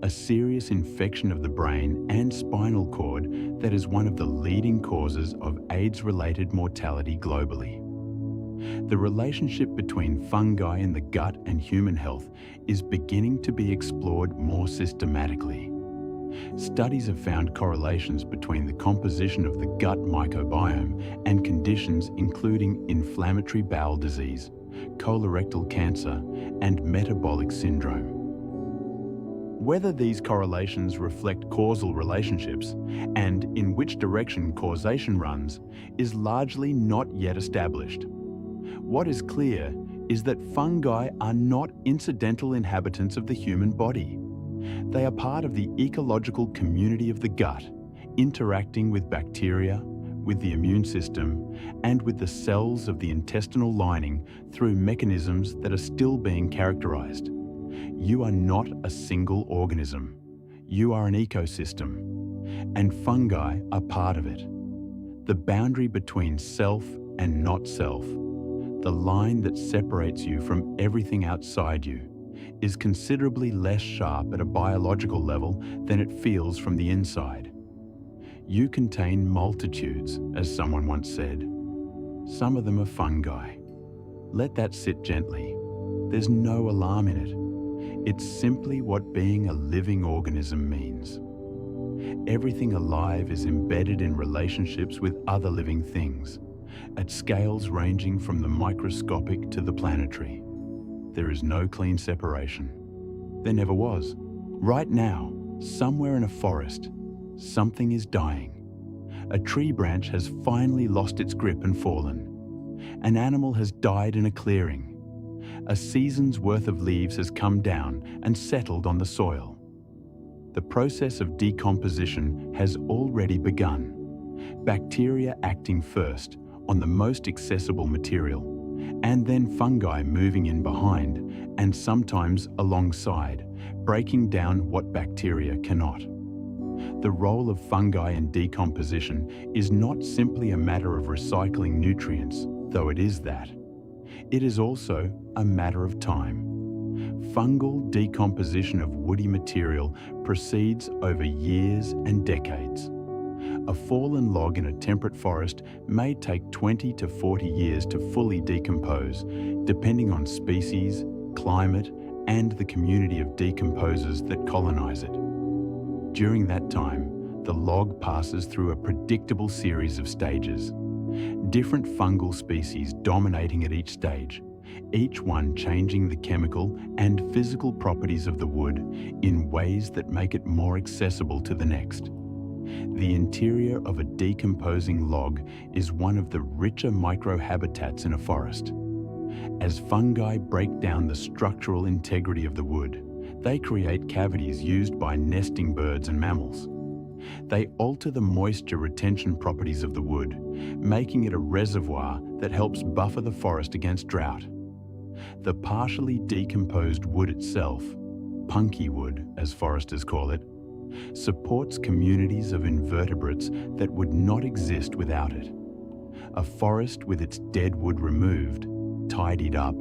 A: a serious infection of the brain and spinal cord that is one of the leading causes of AIDS-related mortality globally. The relationship between fungi in the gut and human health is beginning to be explored more systematically. Studies have found correlations between the composition of the gut microbiome and conditions including inflammatory bowel disease, colorectal cancer, and metabolic syndrome. Whether these correlations reflect causal relationships and in which direction causation runs is largely not yet established. What is clear is that fungi are not incidental inhabitants of the human body. They are part of the ecological community of the gut, interacting with bacteria, with the immune system, and with the cells of the intestinal lining through mechanisms that are still being characterized. You are not a single organism. You are an ecosystem, and fungi are part of it. The boundary between self and not self, the line that separates you from everything outside you, is considerably less sharp at a biological level than it feels from the inside. You contain multitudes, as someone once said. Some of them are fungi. Let that sit gently. There's no alarm in it. It's simply what being a living organism means. Everything alive is embedded in relationships with other living things, at scales ranging from the microscopic to the planetary. There is no clean separation. There never was. Right now, somewhere in a forest, something is dying. A tree branch has finally lost its grip and fallen. An animal has died in a clearing. A season's worth of leaves has come down and settled on the soil. The process of decomposition has already begun. Bacteria acting first on the most accessible material, and then fungi moving in behind and sometimes alongside, breaking down what bacteria cannot. The role of fungi in decomposition is not simply a matter of recycling nutrients, though it is that. It is also a matter of time. Fungal decomposition of woody material proceeds over years and decades. A fallen log in a temperate forest may take 20 to 40 years to fully decompose, depending on species, climate, and the community of decomposers that colonize it. During that time, the log passes through a predictable series of stages. Different fungal species dominating at each stage, each one changing the chemical and physical properties of the wood in ways that make it more accessible to the next. The interior of a decomposing log is one of the richer microhabitats in a forest. As fungi break down the structural integrity of the wood, they create cavities used by nesting birds and mammals. They alter the moisture retention properties of the wood, making it a reservoir that helps buffer the forest against drought. The partially decomposed wood itself, punky wood as foresters call it, supports communities of invertebrates that would not exist without it. A forest with its dead wood removed, tidied up,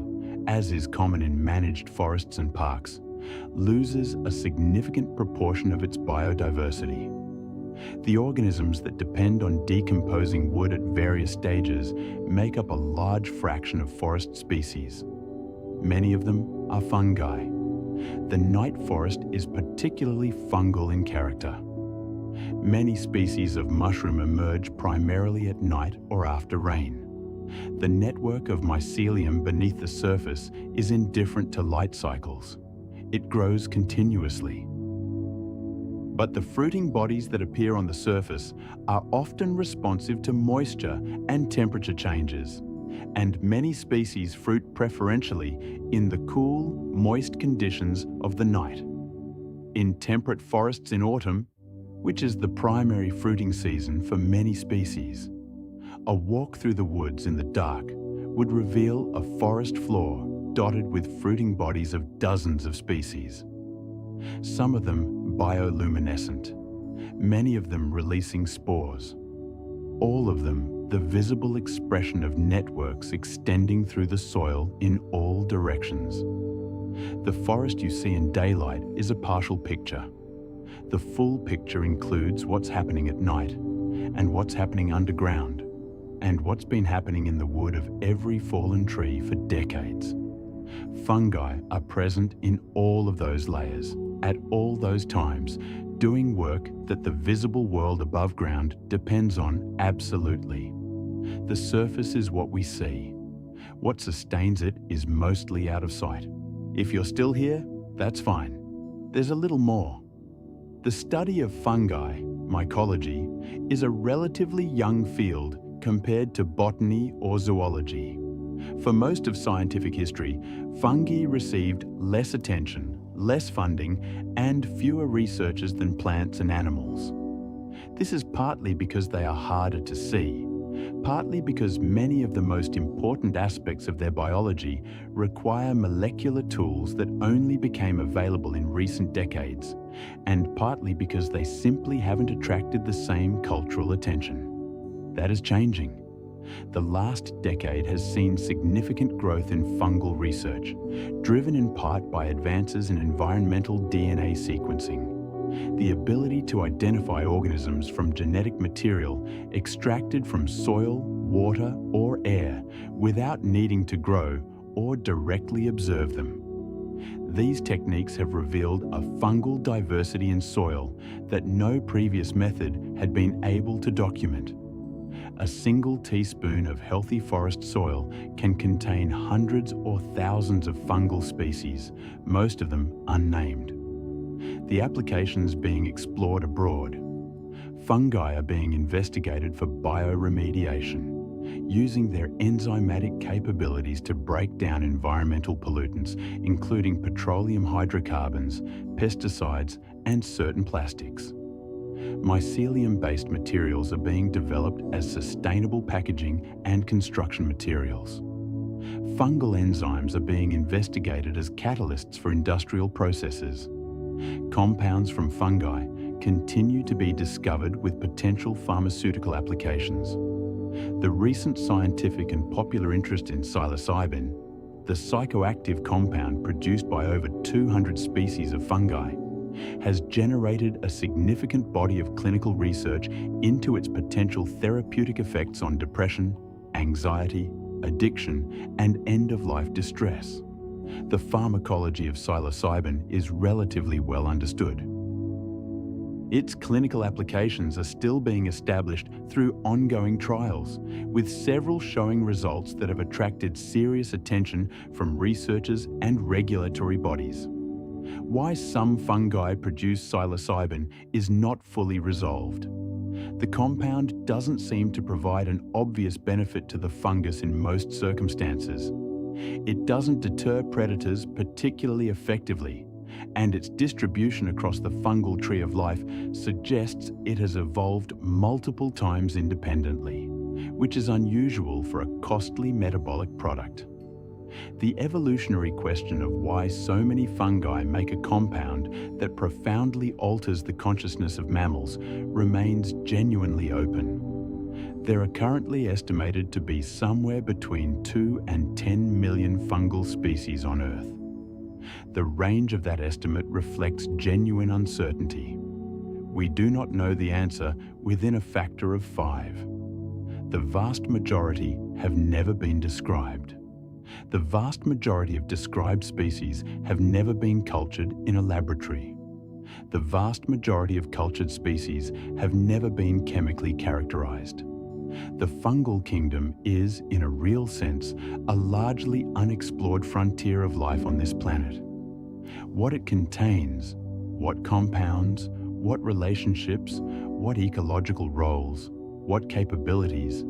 A: as is common in managed forests and parks, loses a significant proportion of its biodiversity. The organisms that depend on decomposing wood at various stages make up a large fraction of forest species. Many of them are fungi. The night forest is particularly fungal in character. Many species of mushroom emerge primarily at night or after rain. The network of mycelium beneath the surface is indifferent to light cycles. It grows continuously. But the fruiting bodies that appear on the surface are often responsive to moisture and temperature changes, and many species fruit preferentially in the cool, moist conditions of the night. In temperate forests in autumn, which is the primary fruiting season for many species, a walk through the woods in the dark would reveal a forest floor dotted with fruiting bodies of dozens of species. Some of them bioluminescent, many of them releasing spores. All of them the visible expression of networks extending through the soil in all directions. The forest you see in daylight is a partial picture. The full picture includes what's happening at night, and what's happening underground, and what's been happening in the wood of every fallen tree for decades. Fungi are present in all of those layers, at all those times, doing work that the visible world above ground depends on absolutely. The surface is what we see. What sustains it is mostly out of sight. If you're still here, that's fine. There's a little more. The study of fungi, mycology, is a relatively young field compared to botany or zoology. For most of scientific history, fungi received less attention, less funding, and fewer researchers than plants and animals. This is partly because they are harder to see, partly because many of the most important aspects of their biology require molecular tools that only became available in recent decades, and partly because they simply haven't attracted the same cultural attention. That is changing. The last decade has seen significant growth in fungal research, driven in part by advances in environmental DNA sequencing. The ability to identify organisms from genetic material extracted from soil, water, or air without needing to grow or directly observe them. These techniques have revealed a fungal diversity in soil that no previous method had been able to document. A single teaspoon of healthy forest soil can contain hundreds or thousands of fungal species, most of them unnamed. The applications being explored abroad. Fungi are being investigated for bioremediation, using their enzymatic capabilities to break down environmental pollutants, including petroleum hydrocarbons, pesticides, and certain plastics. Mycelium-based materials are being developed as sustainable packaging and construction materials. Fungal enzymes are being investigated as catalysts for industrial processes. Compounds from fungi continue to be discovered with potential pharmaceutical applications. The recent scientific and popular interest in psilocybin, the psychoactive compound produced by over 200 species of fungi, has generated a significant body of clinical research into its potential therapeutic effects on depression, anxiety, addiction, and end-of-life distress. The pharmacology of psilocybin is relatively well understood. Its clinical applications are still being established through ongoing trials, with several showing results that have attracted serious attention from researchers and regulatory bodies. Why some fungi produce psilocybin is not fully resolved. The compound doesn't seem to provide an obvious benefit to the fungus in most circumstances. It doesn't deter predators particularly effectively, and its distribution across the fungal tree of life suggests it has evolved multiple times independently, which is unusual for a costly metabolic product. The evolutionary question of why so many fungi make a compound that profoundly alters the consciousness of mammals remains genuinely open. There are currently estimated to be somewhere between 2 and 10 million fungal species on Earth. The range of that estimate reflects genuine uncertainty. We do not know the answer within a factor of 5. The vast majority have never been described. The vast majority of described species have never been cultured in a laboratory. The vast majority of cultured species have never been chemically characterized. The fungal kingdom is, in a real sense, a largely unexplored frontier of life on this planet. What it contains, what compounds, what relationships, what ecological roles, what capabilities,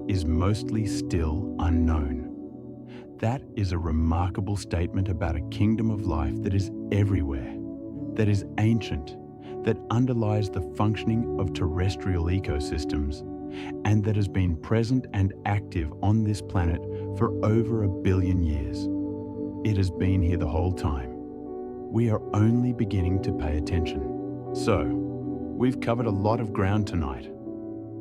A: is mostly still unknown. That is a remarkable statement about a kingdom of life that is everywhere, that is ancient, that underlies the functioning of terrestrial ecosystems, and that has been present and active on this planet for over 1 billion years. It has been here the whole time. We are only beginning to pay attention. So, we've covered a lot of ground tonight.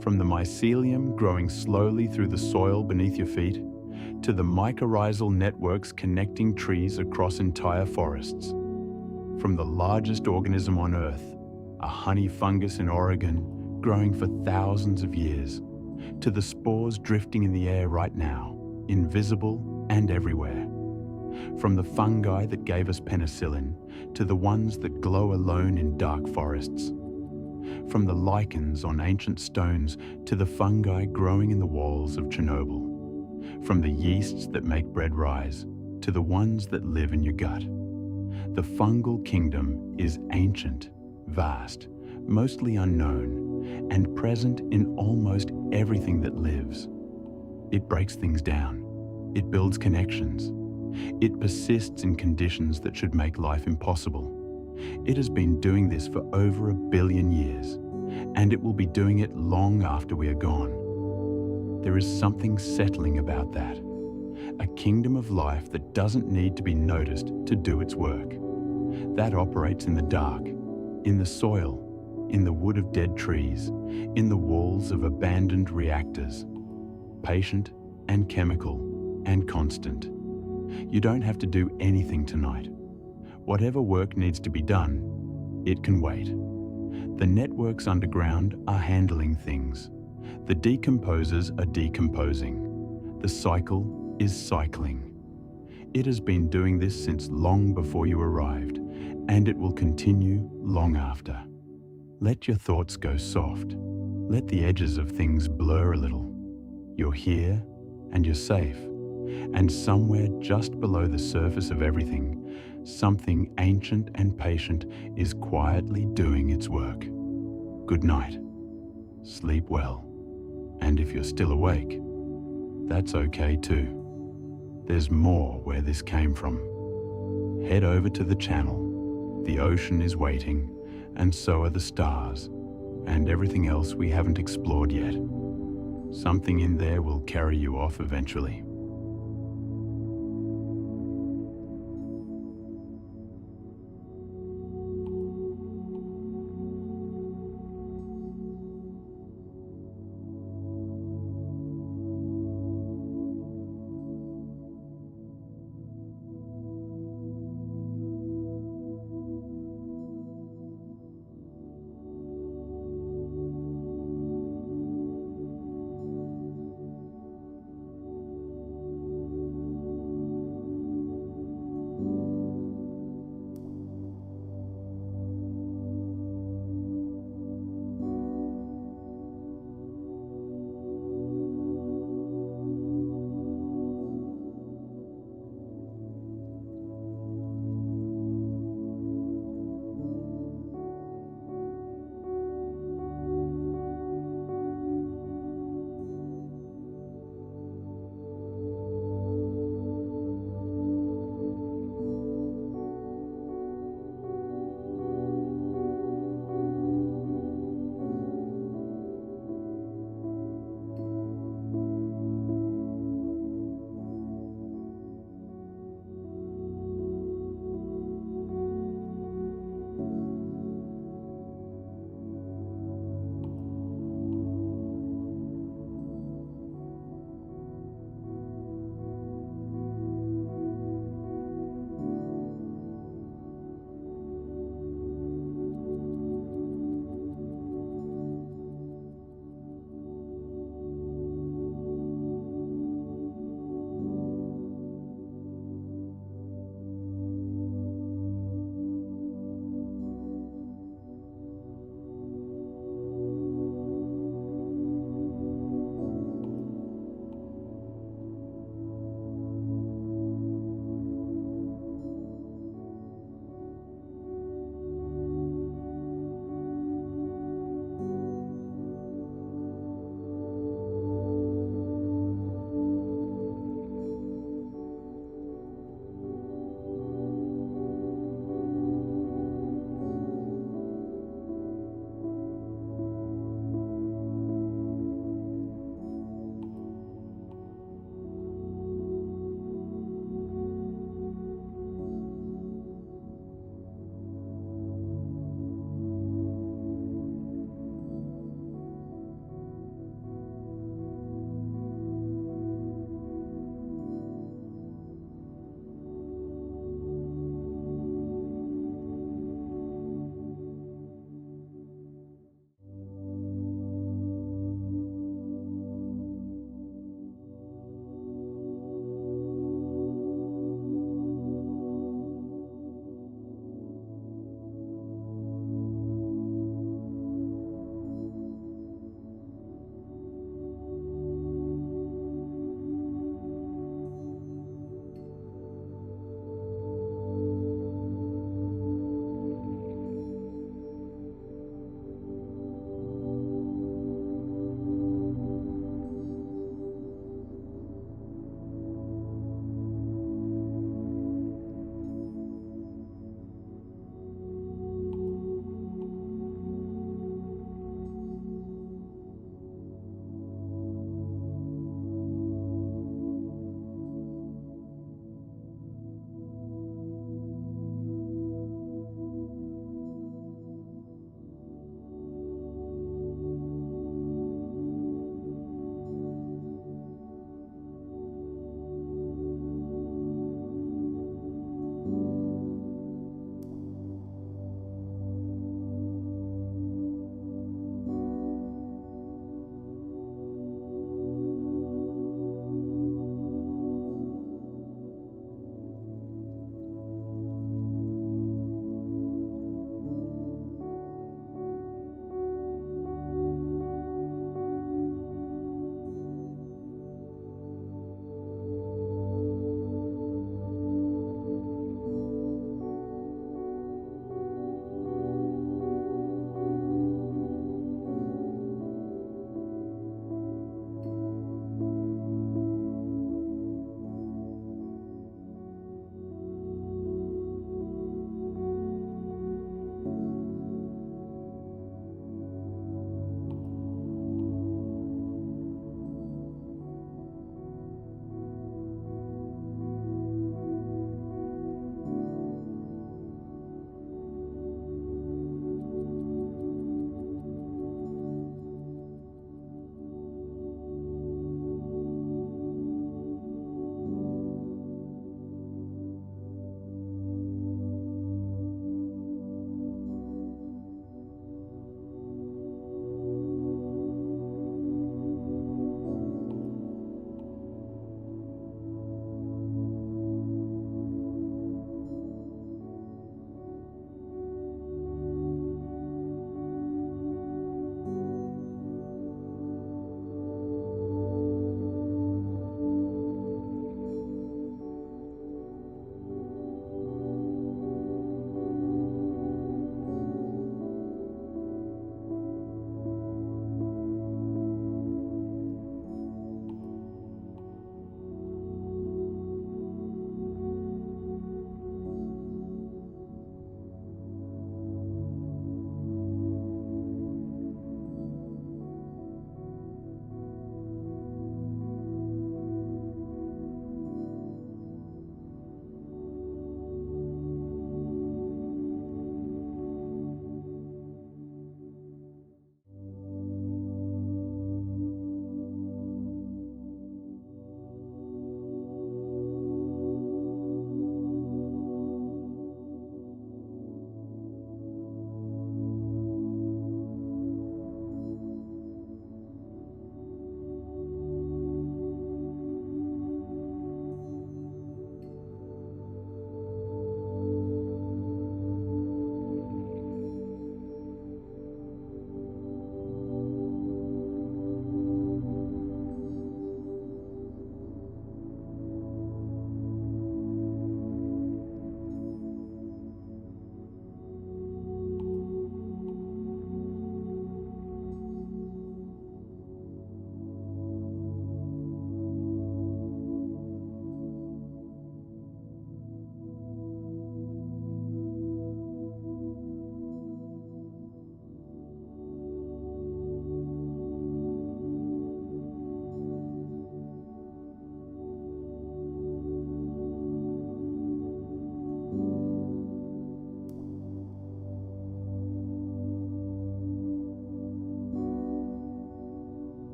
A: From the mycelium growing slowly through the soil beneath your feet, to the mycorrhizal networks connecting trees across entire forests. From the largest organism on Earth, a honey fungus in Oregon, growing for thousands of years, to the spores drifting in the air right now, invisible and everywhere. From the fungi that gave us penicillin, to the ones that glow alone in dark forests. From the lichens on ancient stones, to the fungi growing in the walls of Chernobyl. From the yeasts that make bread rise, to the ones that live in your gut. The fungal kingdom is ancient, vast, mostly unknown, and present in almost everything that lives. It breaks things down. It builds connections. It persists in conditions that should make life impossible. It has been doing this for over 1 billion years, and it will be doing it long after we are gone. There is something settling about that. A kingdom of life that doesn't need to be noticed to do its work. That operates in the dark, in the soil, in the wood of dead trees, in the walls of abandoned reactors. Patient and chemical and constant. You don't have to do anything tonight. Whatever work needs to be done, it can wait. The networks underground are handling things. The decomposers are decomposing. The cycle is cycling. It has been doing this since long before you arrived, and it will continue long after. Let your thoughts go soft. Let the edges of things blur a little. You're here, and you're safe. And somewhere just below the surface of everything, something ancient and patient is quietly doing its work. Good night. sleep well. And if you're still awake, that's okay too. There's more where this came from. Head over to the channel. The ocean is waiting, and so are the stars, and everything else we haven't explored yet. Something in there will carry you off eventually.